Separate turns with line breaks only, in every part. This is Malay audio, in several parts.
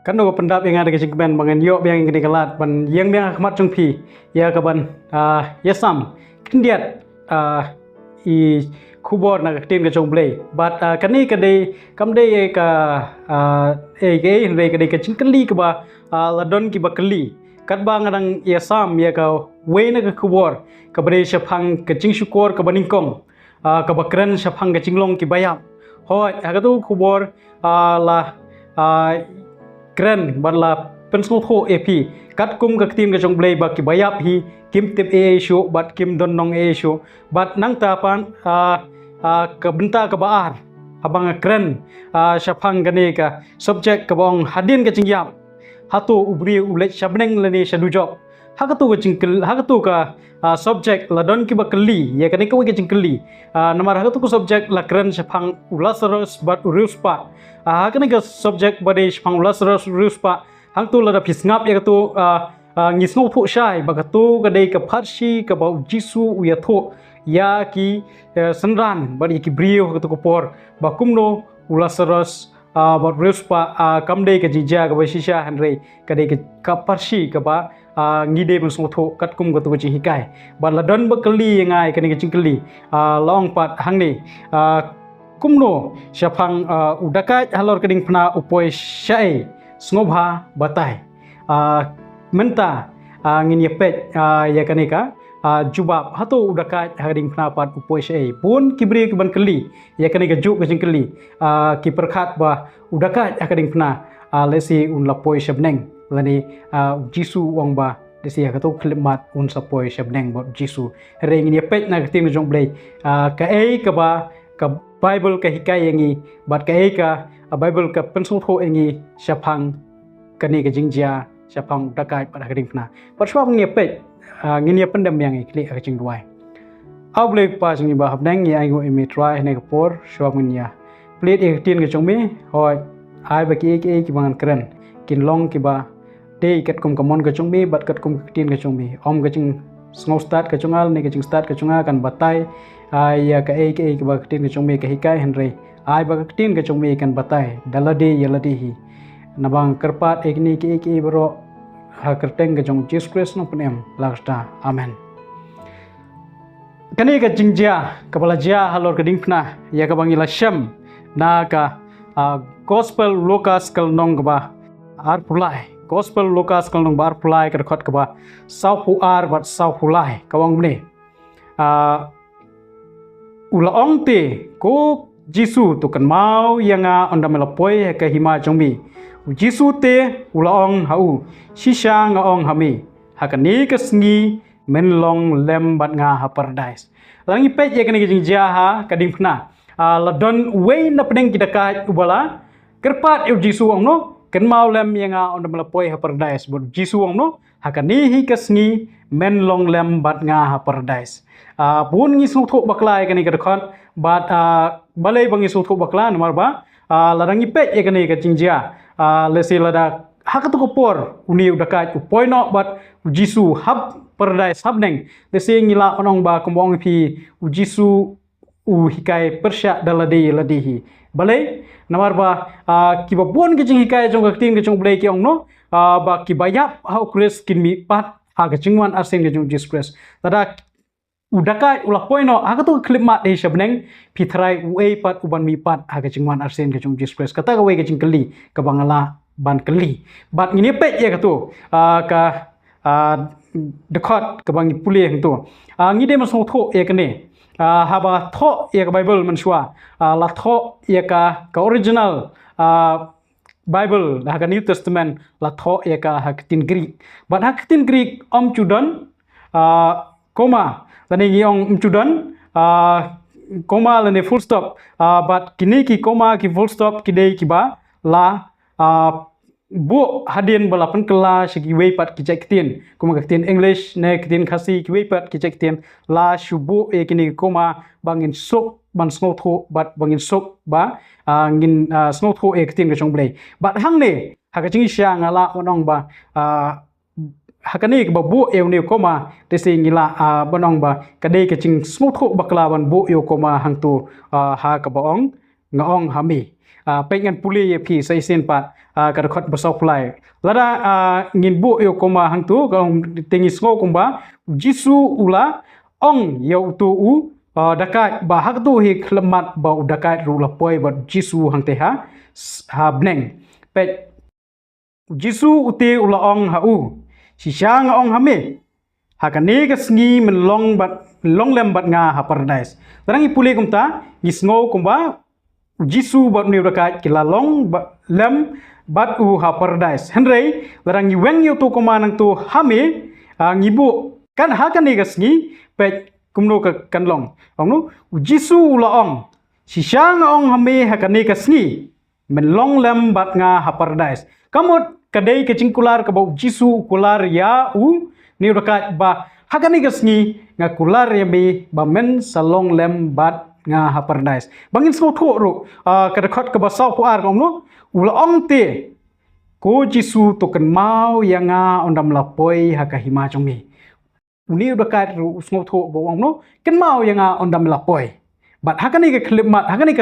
kan do pendap yang ada ke jingben bangen yo yang gede kelat ban yang akhmat jungpi ya kaban yasam kendiat i kubor na tim ke jongblei but kani kade kamde ka ke re kade ke cingkeli ke ba ladon ki ba keli kat ba ngadang yasam ya ka we na ke kubor ka bre shapang ke cingsyukor ka baningkong ka bakran shapang ke cinglong ki bayam hoi agatu kubor la keren barla pensel ho epi kat kum ka tim ka jongblei ba ki bayap hi kim tip show bat kim don nong show bat nang ta pan ke benta ke baar abang keren syapang gane ka subject ke bong hadin ke cingyap hatu ubri ulet shabneng leni shadujok hakatu ke cingkel hakatu ka subject ladon ki bakeli ya kane ko ke cingkeli nomor hakatu ku subject la keren syapang ulasarus bat uruspa hakane ka subject bade syapang ulasarus uruspa hang tu lada pisngap ya tu ngisno phu shai bagatu kadai ka pharsi ka bau jisu uya tho ya ki senran bari ki brio ka tu kopor bakumno ulasaros bat respa kamdei ka jija ka basisha hanrei kadai ka pharsi ka ba ngide musmo tho katkum ka tu chi hikai ba ladon bakali ngai kani ka chingkeli long pat hangni kumno syapang udakai halor kading pna upoi syai snobha batai menta ngin yepet ya kanika jubab hatu udakat haring penapat upoi syai pun kibri keban keli ya kanika juk kecing keli ki perkhat ba udakat haring pena lesi un lapoi syabneng lani jisu wang ba desi hakatu klimat un sapoi syabneng ba jisu ring ngin yepet na ketim jong blai ka ka ba ka bible ka hikai yangi bat ka bible ka pensung tho yangi syapang kani ka jingjia syapang dakai pada kering pena persua ngepet nginia pendam yang ikli ka jing duai au blek pa jing ba habnang ya ngo imi try ne ka por syua nginia plit e tin ka jongmi hoi ai ba ki ki bangan keren kin long ki ba de kat kum kamon ka jongmi bat kat kum tin ka jongmi om ka jing sngo start ka jongal ne ka jing start ka jonga kan batai ya ka ki ba tin ka jongmi ka hikai henry ai ba ka tin ka jongmi kan batai dalade yaladi hi nabang kerpat ekni ki bro ha kerteng ke jong Jesus Christ no penem lagsta amen kani ka jingjia kapala jia halor keding pna ya ka bangila syam na ka gospel Lucas kalnong ba ar pulai gospel Lucas kalnong bar pulai ka khot ka ba sau pu ar bat sau pulai ka wang ne ula ong te ko Jisu tu kan mau yanga onda melapoi ka hima jongmi Jisu te ulaong hau shisha ngaong hami hakani kasngi menlong lem bat nga ha paradise langi pet ya kani jing jaha kading pna ladon we na pedeng kidaka ubala kerpat eu Jisu ong no kan mau lem yanga onda melapoi ha paradise bot Jisu ong no hakani hi kasngi menlong lem bat nga ha paradise pun ngi sung thok baklai kani kadakon bat balai bangi sung thok bakla nomor ba larangi pet ya kani ka jingjia lesi lada hakatu kopor uni udakat upoi no bat Jisu hab paradise habneng lesi ngila onong ba kumbong pi Jisu hikai persya dalade ladihi balai namar ba kibabon ke jing hikai jong kaktin ke jong blai ki ong no ba kibayap hau kris kin mi pat ha ke jingwan asen ke jong Jesus Christ tada udakai ulah poino hakatu klipmat de shabneng pitrai uei pat uban mi pat ha ke jingwan asen ke jong Jesus Christ kata ka we ke jing keli ka bangala ban keli bat ngini pet ya katu ka dekot ke bangi pulih tu ngide masong tho ya kene haba tho ya ka bible mansua la tho ya ka original bible dah ka new testament la tho ya ka hakitin greek bat hakitin greek om chudon koma tani giong chudon koma lene full stop but kini ki koma ki full stop kidei ki ba la bu hadin balapan kelas segi wei pat kijak tin kuma kitin english ne kitin khasi ki wei pat kijak tin la shubu e kini koma bangin sok ban sngo tho bat bangin sok ba ngin sngo tho e kitin ke chong blai bat hang ne ha ka ching sha ngala onong ba hakani ke bu eu ne koma te se ngila bonong ba kadai ke ching sngo tho bakla ban bu eu koma hang tu ha ka baong ngaong hami pengen puli pi sai sin pat ka khot basok plai lada ngin bu yo koma hang tu kong tingis ngo kumba jisu ula ong yo tu u dakai ba hak tu hi klemat ba dakai ru la poi ba jisu hang te ha bneng pe jisu uti ula ong ha u si sha ngaong hami hakani ka sngi men long lem bat nga ha paradise tarang ipuli kumta ngisngo kumba jisu bat ni dakai kila long lem bat u ha paradise henrei larang weng yo tu komanang tu hami ngibu kan hakani ka sngi pe kumno ka kanlong ongnu jisu la ong si shang ong hami hakani ka sngi men long lem bat nga ha paradise kamot kadai ke cingkular ka bau jisu kular ya u ni dakai ba hakani ka sngi nga kular ya mi ba men salong lem bat nga ha paradise bangin so tho ru ka khot ka ba saw pu ar ongnu ula ong te ko jisu to kan mau yang nga ondam lapoi ha ka hima chongmi uni udah kat ru sngo tho bo ongno kan mau yang nga ondam lapoi bat hakani ka klimat hakani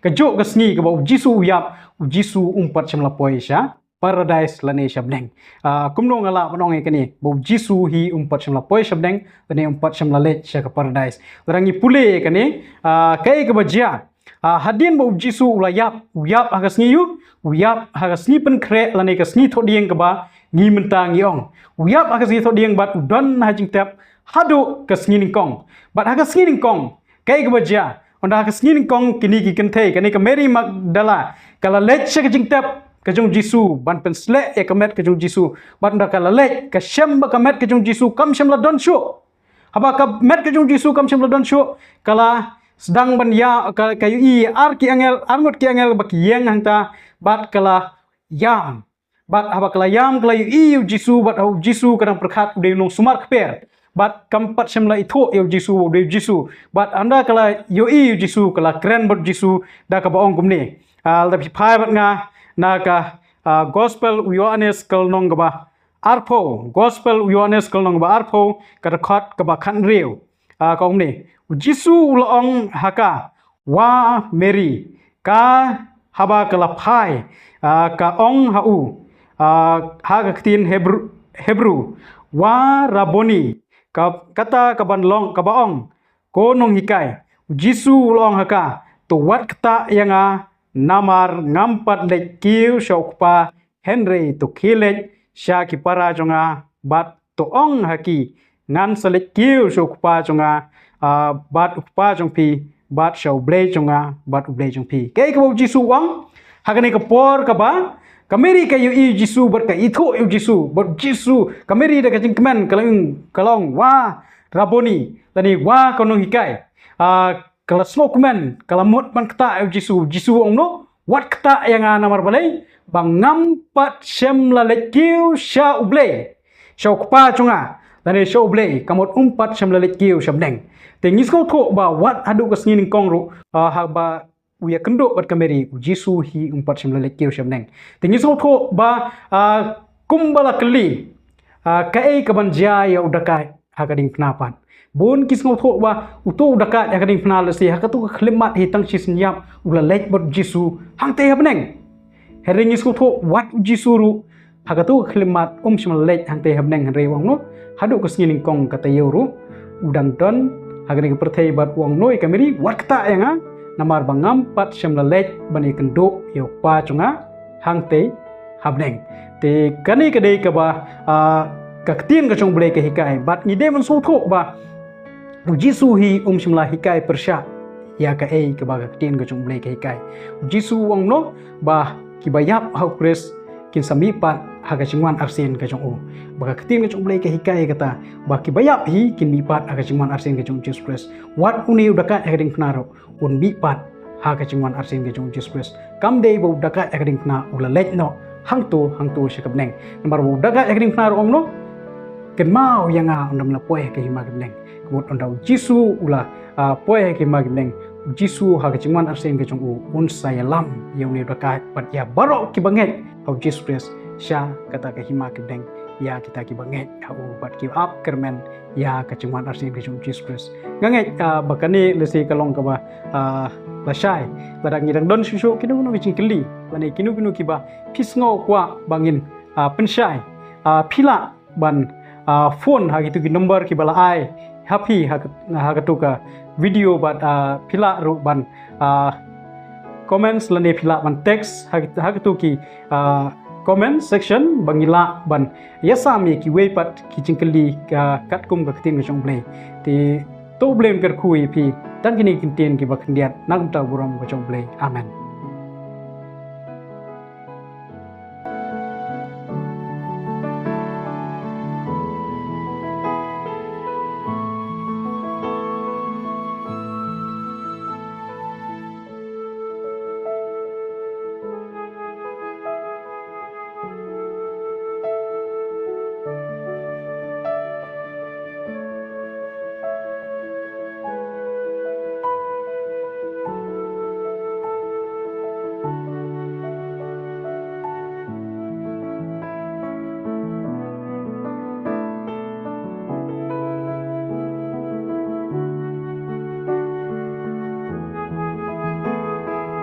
ka jo ka sngi ka ba jisu yap jisu umpat cham lapoi sha paradise lane shabneng kumno ngala panong e kani bo jisu hi umpat cham lapoi shabneng lane umpat cham lalet sha ka paradise rangi pule kani kai ka bajia hadin bo jisu ulayap uyap hagas ngiyu uyap hagas ni pen kre lane ka sni tho dieng ka ba ngi menta ngi ong uyap hagas ni tho dieng bat udon ha jing tap hadu ka sni ning kong bat hagas ni ning kong kai ka bajia onda hagas ni ning kong kini ki kenthe kani ka Mary Magdala kala let sha ka jing tap ka jong jisu ban pen sle e ka met ka jong jisu bat nda kala let ka shem ba ka met ka jong jisu kam shem la don shu haba ka met ka jong jisu kam shem la don shu kala sedang ban ya kayu i ar ki angel arngot ki angel bak yeng hangta bat kala yam bat haba kala yam kala i jisu bat au jisu kadang perkhat de nong sumar kper bat kampat semla itu yo jisu de jisu bat anda kala yo i jisu kala kren bat jisu da ka baong kumni al tapi phai bat nga na ka gospel Yohanes kal nong ba arpo gospel Yohanes kal nong ba arpo ka khat ka ba khan riu ka ni jisu ulong haka wa Mary ka haba kala phai ka ong hau ha ka tin Hebrew wa Raboni ka kata ka banlong ka baong ko nong hikai jisu ulong haka to wat kata yang namar ngampat le kiu shokpa Henry to kilet sha ki para jonga bat to ong haki ngan selek kiu shokpa jonga bat ukpa jong pi bat shau ble jonga bat uble jong pi ke ko jisu wang hakane ka por ka ba kameri ka yu jisu bat ka itho yu jisu bat jisu kameri da ka jing kemen kalong wa Raboni tani wa kono hikai kala smokeman kala mot ban kata jisu ongno wat kata yang namar balai bangam pat shem la lekiu sha uble sha ukpa chunga tani sha uble kamot umpat shem la lekiu shabneng tengis ko tho ba wat adu ka sngin kong ru ha ba uya kendo bat kameri jisu hi umpat shem la lekiu shabneng tengis ko tho ba kumbala kali kai ka banja ya udakai ha kading knapan bon kis ngau tho ba uto dakat ya kading pnal si hakatu khlimat hitang sis nyap ula lek bot jisu hang te habneng hering is ko tho wat jisu ru hakatu khlimat shmal lek hang te habneng re wang no hadu ko sngin kong kata ru udang don hagani perthai bat wang noi kameri wat kata yang namar bangam pat shmal lek bani kendo yo pa chunga hang te habneng te kani kadai ka ba kaktin ka chong ble ka hikai bat ni demon so tho ba jisu hi shimla hikai persha ya ka ei ka ba kaktin ka chong ble ka hikai jisu wang no ba ki bayap hau pres kin sami pat haga chingwan arsen ka chong o ba kaktin ka chong ble ka hikai kata ba ki bayap hi kin mi pat haga chingwan arsen ka chong Jesus pres wat uni udaka hagding pnaro un mi pat haga chingwan arsen ka chong Jesus pres kam dei bo udaka hagding pna ula lek no hangto shakabneng nambar bo udaka hagding pnaro om no ken mau yang ondam la poe ke hima gimneng kemut ondau jisu ula poe ke hima gimneng jisu ha ke cingwan arsen ke cung un saya lam yang ni dakat pat ya barok ki banget au jisu pres sha kata ke hima gimneng ya kita ki banget bat ki up kermen ya kecuman arsin ke Jesus nganget bakani lesi kalong ka ba lasai badak ngidang don susu kinu no bicing keli bani kinu ki ba pisngo kwa bangin pensyai pila ban phone ha gitu ki number ki bala ai happy ha katuka video bat pila ru ban comments lane pila ban text ha katuki comment section bangila ban yasami ki weipat ki cingkeli katkum ka ketin ngong play ti to blame ker kui pi tang kini kintin ki bakendiat nang ta buram ka chong play amen